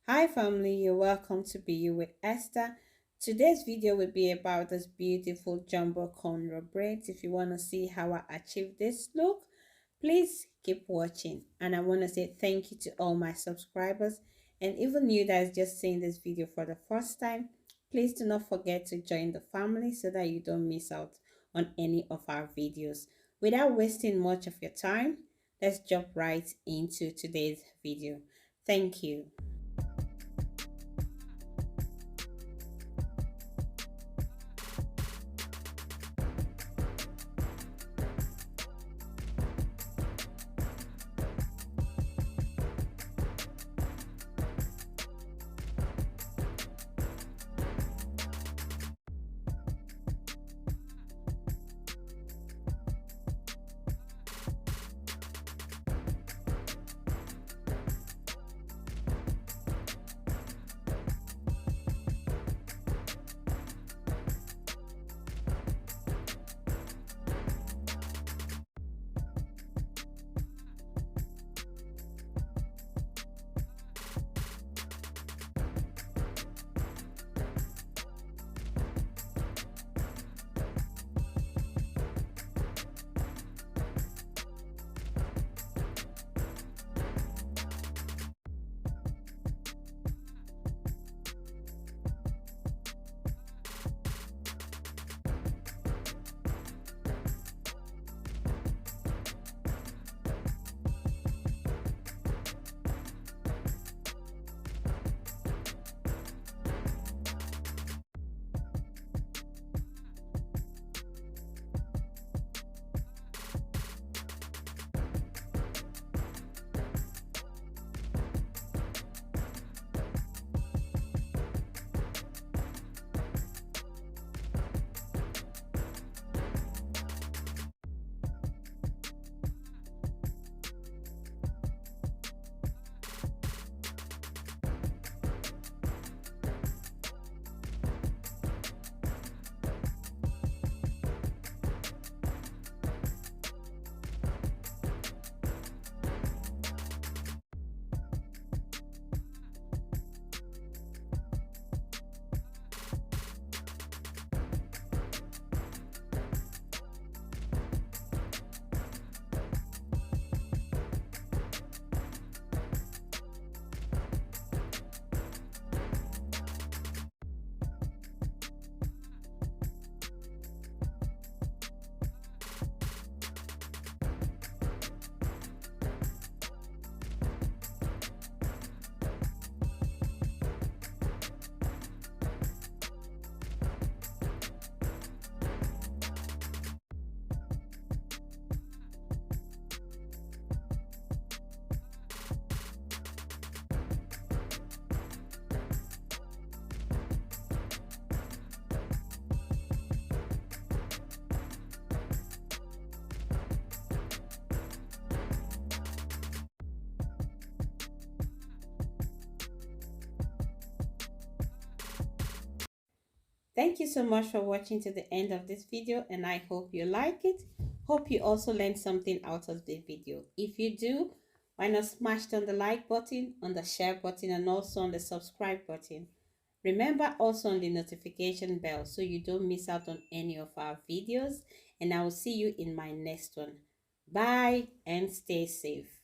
Hi family, you're welcome to Be You with Esther. Today's video will be about this beautiful jumbo cornrow braids. If you want to see how I achieved this look, please keep watching. And I want to say thank you to all my subscribers and even you that is just seeing this video for the first time. Please do not forget to join the family so that you don't miss out on any of our videos. Without wasting much of your time, let's jump right into today's video. Thank you. Thank you so much for watching to the end of this video and I hope you like it. Hope you also learned something out of the video. If you do, why not smash on the like button, on the share button and also on the subscribe button. Remember also on the notification bell so you don't miss out on any of our videos and I will see you in my next one. Bye and stay safe.